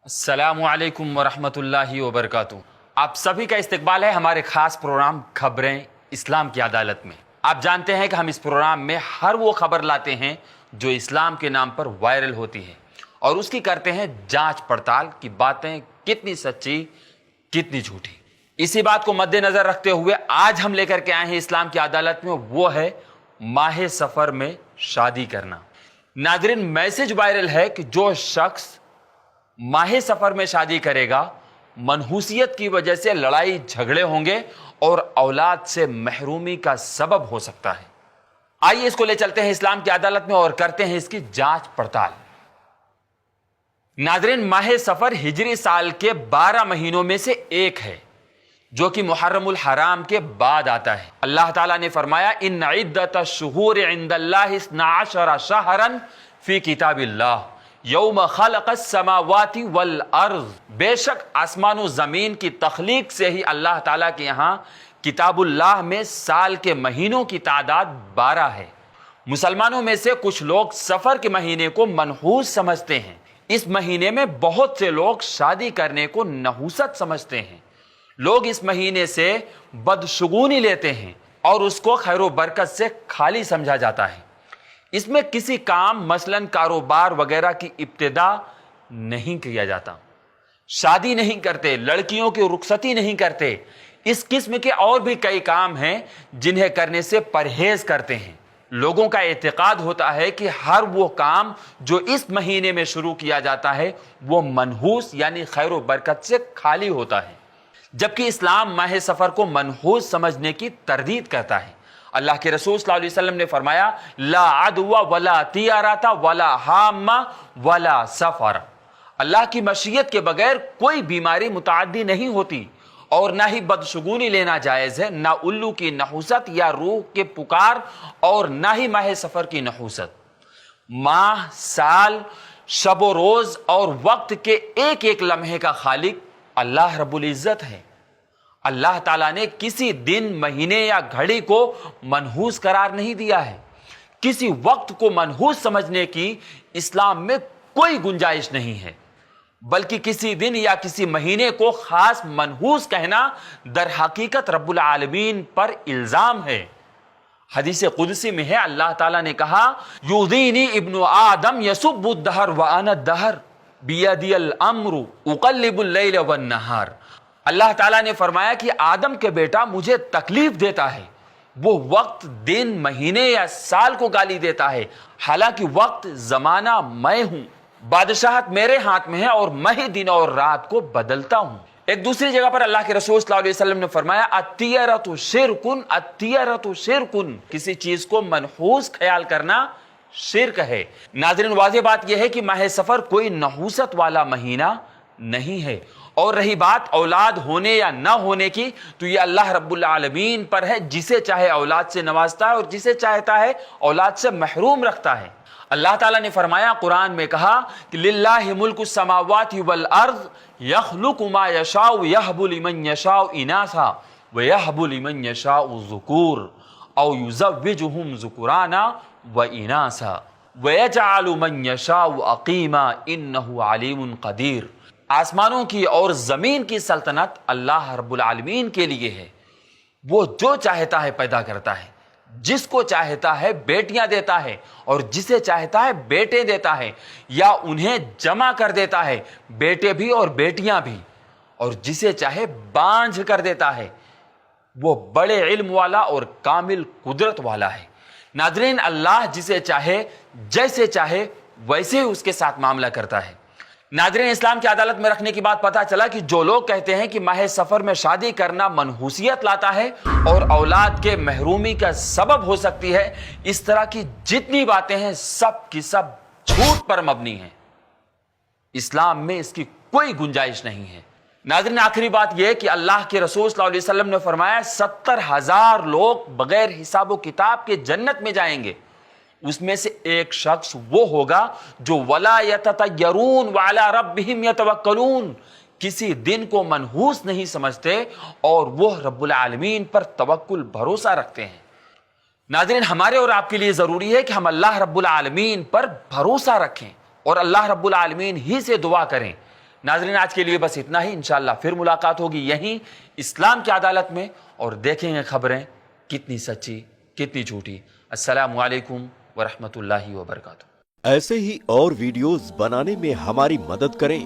السلام علیکم ورحمۃ اللہ وبرکاتہ۔ آپ سبھی کا استقبال ہے ہمارے خاص پروگرام خبریں اسلام کی عدالت میں۔ آپ جانتے ہیں کہ ہم اس پروگرام میں ہر وہ خبر لاتے ہیں جو اسلام کے نام پر وائرل ہوتی ہے اور اس کی کرتے ہیں جانچ پڑتال کی باتیں کتنی سچی کتنی جھوٹی۔ اسی بات کو مد نظر رکھتے ہوئے آج ہم لے کر کے آئے ہیں اسلام کی عدالت میں، وہ ہے ماہ سفر میں شادی کرنا۔ ناظرین، میسج وائرل ہے کہ جو شخص ماہ سفر میں شادی کرے گا منحوسیت کی وجہ سے لڑائی جھگڑے ہوں گے اور اولاد سے محرومی کا سبب ہو سکتا ہے۔ آئیے اس کو لے چلتے ہیں اسلام کی عدالت میں اور کرتے ہیں اس کی جانچ پڑتال۔ ناظرین، ماہ سفر ہجری سال کے 12 مہینوں میں سے ایک ہے جو کہ محرم الحرام کے بعد آتا ہے۔ اللہ تعالیٰ نے فرمایا ان عدت الشہور عند اللہ 12 شہرا فی کتاب اللہ یوم خلق السماوات والارض، بے شک آسمان و زمین کی تخلیق سے ہی اللہ تعالیٰ کے یہاں کتاب اللہ میں سال کے مہینوں کی تعداد 12 ہے۔ مسلمانوں میں سے کچھ لوگ سفر کے مہینے کو منحوس سمجھتے ہیں۔ اس مہینے میں بہت سے لوگ شادی کرنے کو نحوست سمجھتے ہیں۔ لوگ اس مہینے سے بدشگونی لیتے ہیں اور اس کو خیر و برکت سے خالی سمجھا جاتا ہے۔ اس میں کسی کام مثلاً کاروبار وغیرہ کی ابتدا نہیں کیا جاتا، شادی نہیں کرتے، لڑکیوں کی رخصتی نہیں کرتے۔ اس قسم کے اور بھی کئی کام ہیں جنہیں کرنے سے پرہیز کرتے ہیں۔ لوگوں کا اعتقاد ہوتا ہے کہ ہر وہ کام جو اس مہینے میں شروع کیا جاتا ہے وہ منحوس یعنی خیر و برکت سے خالی ہوتا ہے، جبکہ اسلام ماہ سفر کو منحوس سمجھنے کی تردید کرتا ہے۔ اللہ کے رسول صلی اللہ علیہ وسلم نے فرمایا لا عدوى ولا طیارۃ ولا حامہ ولا سفر، اللہ کی مشیت کے بغیر کوئی بیماری متعدی نہیں ہوتی اور نہ ہی بدشگونی لینا جائز ہے، نہ الو کی نحوست یا روح کے پکار اور نہ ہی ماہ سفر کی نحوست۔ ماہ، سال، شب و روز اور وقت کے ایک ایک لمحے کا خالق اللہ رب العزت ہے۔ اللہ تعالیٰ نے کسی دن، مہینے یا گھڑی کو منحوس قرار نہیں دیا ہے۔ کسی وقت کو منحوس سمجھنے کی اسلام میں کوئی گنجائش نہیں ہے، بلکہ کسی دن یا کسی مہینے کو خاص منحوس کہنا در حقیقت رب العالمین پر الزام ہے۔ حدیث قدسی میں ہے اللہ تعالیٰ نے کہا یؤذینی ابن آدم یسب الدہر وانا الدہر بیدی الامر اقلب اللیل والنہار۔ اللہ تعالیٰ نے فرمایا کہ آدم کے بیٹا مجھے تکلیف دیتا ہے، وہ وقت، دن، مہینے یا سال کو گالی دیتا ہے، حالانکہ وقت، زمانہ میں ہوں، بادشاہت میرے ہاتھ میں ہے اور میں ہی دن اور رات کو بدلتا ہوں۔ ایک دوسری جگہ پر اللہ کے رسول صلی اللہ علیہ وسلم نے فرمایا الطیرۃ شرکن، الطیرۃ شرکن، کسی چیز کو منحوس خیال کرنا شرک ہے۔ ناظرین، واضح بات یہ ہے کہ ماہ سفر کوئی نحوست والا مہینہ نہیں ہے، اور رہی بات اولاد ہونے یا نہ ہونے کی تو یہ اللہ رب العالمین پر ہے، جسے چاہے اولاد سے نوازتا ہے اور جسے چاہتا ہے اولاد سے محروم رکھتا ہے۔ اللہ تعالیٰ نے فرمایا، قرآن میں کہا کہ للہ ملک السماوات والارض یخلق ما یشاء یہب لمن یشاء اناثا ویہب لمن یشاء الذکور او یزوجہم ذکرانا واناثا ویجعل من یشاء عقیما انہ علیم قدیر۔ آسمانوں کی اور زمین کی سلطنت اللہ رب العالمین کے لیے ہے، وہ جو چاہتا ہے پیدا کرتا ہے، جس کو چاہتا ہے بیٹیاں دیتا ہے اور جسے چاہتا ہے بیٹے دیتا ہے، یا انہیں جمع کر دیتا ہے، بیٹے بھی اور بیٹیاں بھی، اور جسے چاہے بانجھ کر دیتا ہے۔ وہ بڑے علم والا اور کامل قدرت والا ہے۔ ناظرین، اللہ جسے چاہے جیسے چاہے ویسے ہی اس کے ساتھ معاملہ کرتا ہے۔ ناظرین، اسلام کی عدالت میں رکھنے کی بات پتہ چلا کہ جو لوگ کہتے ہیں کہ ماہ سفر میں شادی کرنا منحوسیت لاتا ہے اور اولاد کے محرومی کا سبب ہو سکتی ہے، اس طرح کی جتنی باتیں ہیں سب کی سب جھوٹ پر مبنی ہیں۔ اسلام میں اس کی کوئی گنجائش نہیں ہے۔ ناظرین، آخری بات یہ ہے کہ اللہ کے رسول صلی اللہ علیہ وسلم نے فرمایا 70,000 لوگ بغیر حساب و کتاب کے جنت میں جائیں گے، اس میں سے ایک شخص وہ ہوگا جو ولا یتطیرون وعلی ربہم یتوکلون، کسی دن کو منحوس نہیں سمجھتے اور وہ رب العالمین پر توکل بھروسہ رکھتے ہیں۔ ناظرین، ہمارے اور آپ کے لیے ضروری ہے کہ ہم اللہ رب العالمین پر بھروسہ رکھیں اور اللہ رب العالمین ہی سے دعا کریں، ناظرین آج کے لیے بس اتنا ہی، انشاءاللہ پھر ملاقات ہوگی یہیں اسلام کی عدالت میں، اور دیکھیں گے خبریں کتنی سچی کتنی جھوٹی۔ السلام علیکم ورحمۃ اللہ وبرکاتہ۔ ایسے ہی اور ویڈیوز بنانے میں ہماری مدد کریں۔